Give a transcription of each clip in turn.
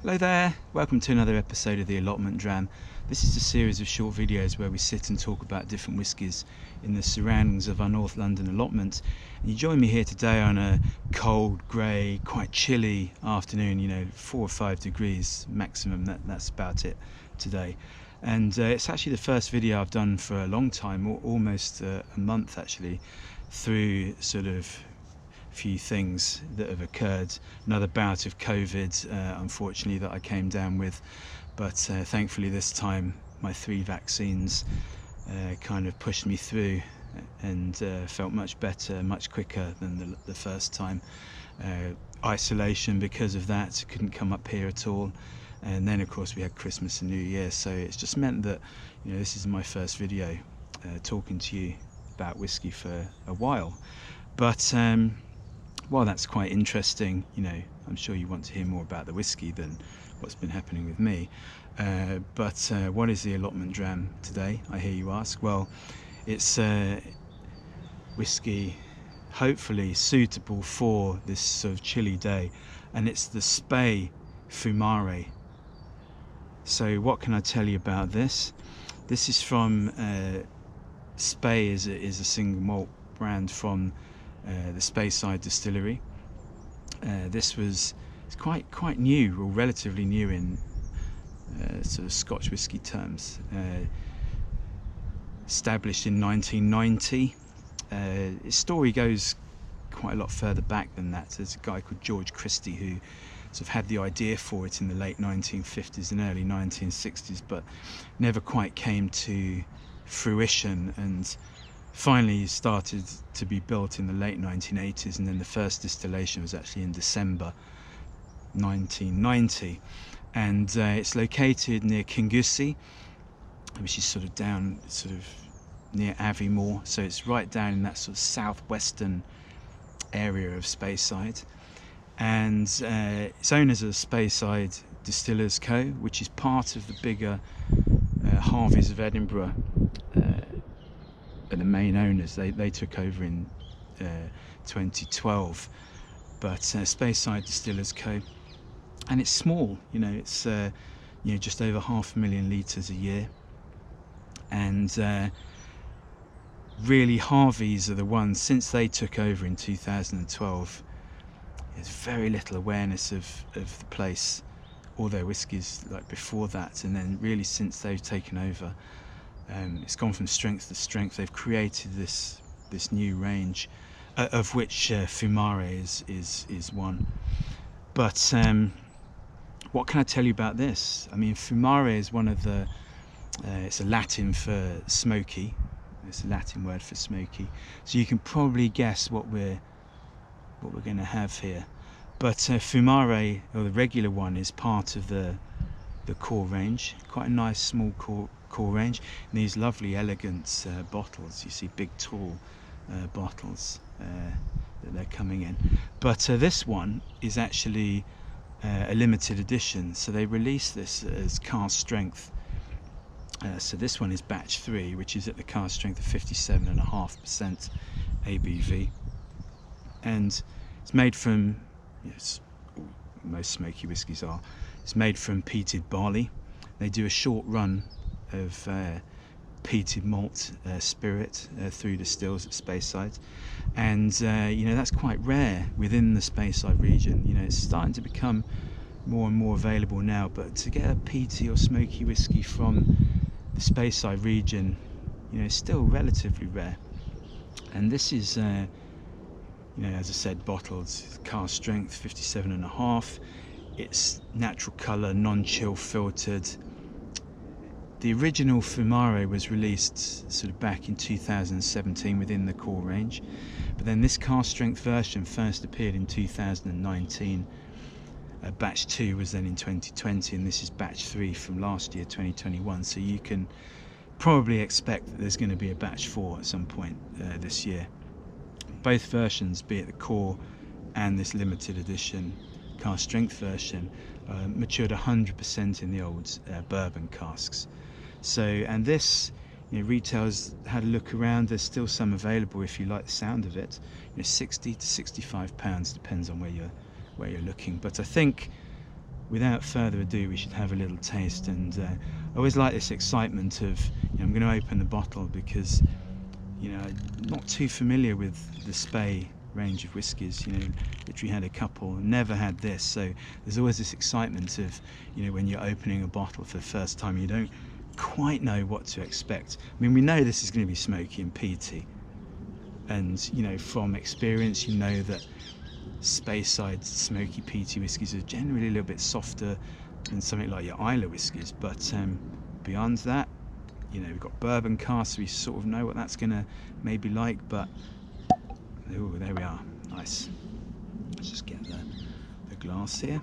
Hello there, welcome to another episode of the Allotment Dram. This is a series of short videos where we sit and talk about different whiskies in the surroundings of our North London allotment. And you join me here today on a cold, grey, quite chilly afternoon, 4 or 5 degrees maximum, that's about it today. And it's actually the first video I've done for a long time, almost a month actually, through sort of few things that have occurred. Another bout of COVID, unfortunately, that I came down with, but thankfully this time my 3 vaccines kind of pushed me through and felt much better, much quicker than the first time. Isolation because of that, couldn't come up here at all, and then of course we had Christmas and New Year, so it's just meant that this is my first video talking to you about whiskey for a while. But while that's quite interesting, I'm sure you want to hear more about the whiskey than what's been happening with me. But what is the Allotment Dram today, I hear you ask? Well, it's whiskey hopefully suitable for this sort of chilly day, and it's the Spey Fumare. So what can I tell you about this? This is from Spey is a single malt brand from the Speyside distillery. This was quite new, or relatively new in sort of Scotch whisky terms. Established in 1990. Its story goes quite a lot further back than that. There's a guy called George Christie who sort of had the idea for it in the late 1950s and early 1960s, but never quite came to fruition, and finally started to be built in the late 1980s, and then the first distillation was actually in December 1990. And it's located near Kingussie, which is sort of down near Aviemore, so it's right down in that sort of southwestern area of Speyside. And its owners are Speyside Distillers Co., which is part of the bigger Harveys of Edinburgh. The main owners, they took over in 2012, but Speyside Distillers Co., and it's small, it's just over 500,000 litres a year, and really Harveys are the ones, since they took over in 2012, there's very little awareness of the place, all their whiskies like before that, and then really since they've taken over, it's gone from strength to strength. They've created this new range, of which Fumare is one. But what can I tell you about this? I mean, Fumare is one of the. It's a Latin for smoky. It's a Latin word for smoky. So you can probably guess what we're going to have here. But Fumare, or the regular one, is part of the core range. Quite a nice small core range, and these lovely elegant bottles. You see big tall bottles that they're coming in, but this one is actually a limited edition, so they released this as cask strength. So this one is batch 3, which is at the cask strength of 57.5% ABV, and it's made from, most smoky whiskies are, it's made from peated barley. They do a short run of peated malt spirit through the stills at Speyside, and that's quite rare within the Speyside region. It's starting to become more and more available now, but to get a peaty or smoky whiskey from the Speyside region, it's still relatively rare. And this is as I said, bottled cask strength 57.5. It's natural colour, non-chill filtered. The original Fumare was released sort of back in 2017 within the core range, but then this cask strength version first appeared in 2019. Batch 2 was then in 2020, and this is batch 3 from last year, 2021. So you can probably expect that there's going to be a batch 4 at some point this year. Both versions, be it the core and this limited edition cask strength version, matured 100% in the old bourbon casks. So, and this, retailers had a look around. There's still some available if you like the sound of it. 60 to 65 pounds, depends on where you're looking. But I think without further ado, we should have a little taste. And I always like this excitement of, I'm going to open the bottle, because I'm not too familiar with the Spey range of whiskies. Literally had a couple, never had this, so there's always this excitement of, when you're opening a bottle for the first time, you don't quite know what to expect. I mean, we know this is going to be smoky and peaty, and from experience, that Speyside smoky peaty whiskies are generally a little bit softer than something like your Islay whiskies. But beyond that, we've got bourbon casks, so we sort of know what that's going to maybe like. But oh, there we are, nice. Let's just get the glass here.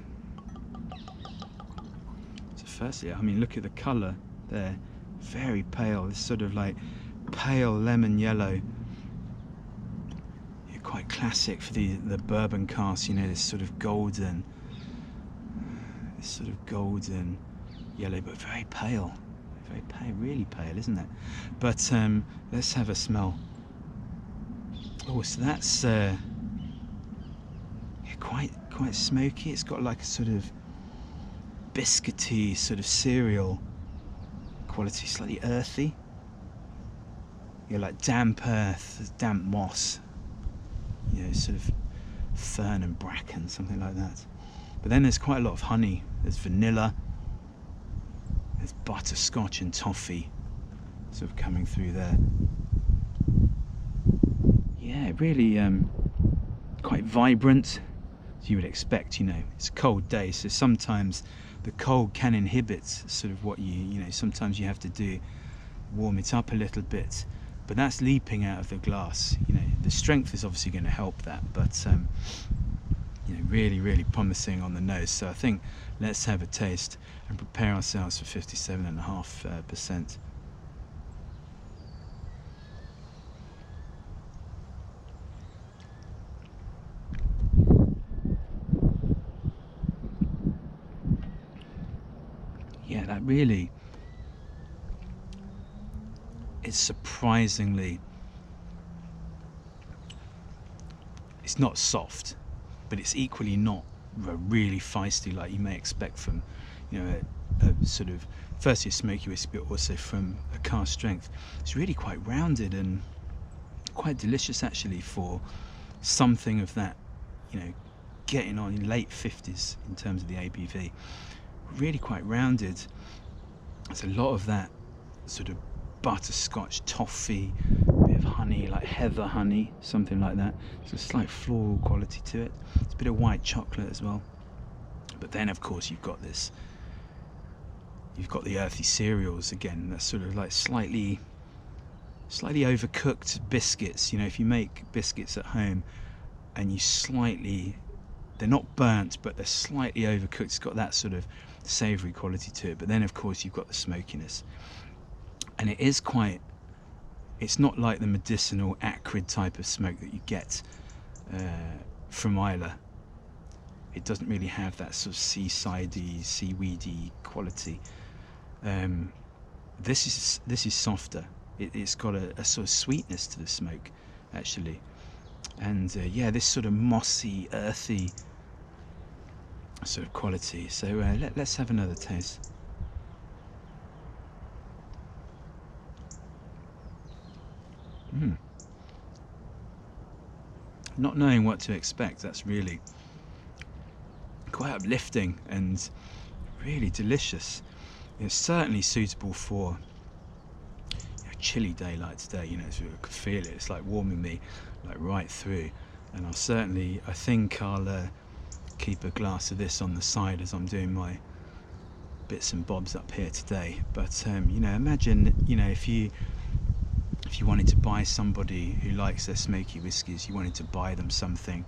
So firstly, I mean, look at the colour there, very pale. This sort of like pale lemon yellow. Quite classic for the bourbon cask, this sort of golden yellow, but very pale, really pale, isn't it? But let's have a smell. Oh, so that's quite smoky. It's got like a sort of biscuity, sort of cereal quality, slightly earthy. Like damp earth, damp moss. Sort of fern and bracken, something like that. But then there's quite a lot of honey. There's vanilla, there's butterscotch and toffee sort of coming through there. Yeah, really quite vibrant, as you would expect. It's a cold day, so sometimes the cold can inhibit sort of what sometimes you have to do, warm it up a little bit. But that's leaping out of the glass. The strength is obviously going to help that, but really, really promising on the nose. So I think let's have a taste and prepare ourselves for 57.5%. Yeah, that really is surprisingly. It's not soft, but it's equally not really feisty like you may expect from, a sort of firstly a smoky whiskey, but also from a cask strength. It's really quite rounded and quite delicious actually for something of that, getting on in late 50s in terms of the ABV. Really quite rounded. There's a lot of that sort of butterscotch, toffee, a bit of honey, like heather honey, something like that. There's a slight floral quality to it. It's a bit of white chocolate as well. But then, of course, you've got the earthy cereals again. That's sort of like slightly overcooked biscuits. If you make biscuits at home and they're not burnt, but they're slightly overcooked. It's got that sort of savoury quality to it. But then, of course, you've got the smokiness. And it's not like the medicinal acrid type of smoke that you get from Islay. It doesn't really have that sort of seasidey, seaweedy quality. This is softer. It's got a sort of sweetness to the smoke, actually. And this sort of mossy, earthy sort of quality. So let's have another taste. Not knowing what to expect, that's really quite uplifting and really delicious. It's certainly suitable for a chilly day like today. So I could feel it. It's like warming me like right through. And I think I'll keep a glass of this on the side as I'm doing my bits and bobs up here today. But imagine if you wanted to buy somebody who likes their smoky whiskies, you wanted to buy them something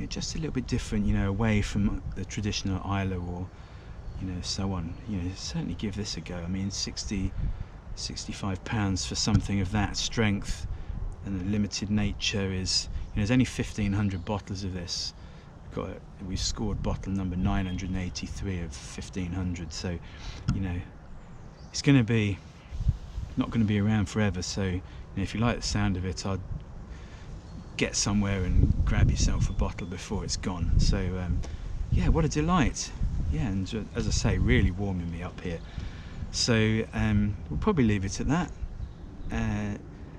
just a little bit different, away from the traditional Islay or so on. Certainly give this a go. I mean, £65 for something of that strength and the limited nature is, there's only 1,500 bottles of this. We've scored bottle number 983 of 1,500, so it's going to be not going to be around forever. So if you like the sound of it, I'd get somewhere and grab yourself a bottle before it's gone. So what a delight. yeah, and as I say, really warming me up here. So we'll probably leave it at that.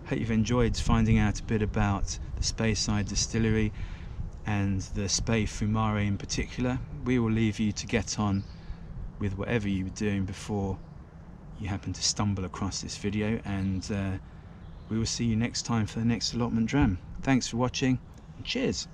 Hope you've enjoyed finding out a bit about the Speyside distillery and the Spey Fumare in particular. We will leave you to get on with whatever you were doing before you happen to stumble across this video, and we will see you next time for the next Allotment Dram. Thanks for watching, and cheers.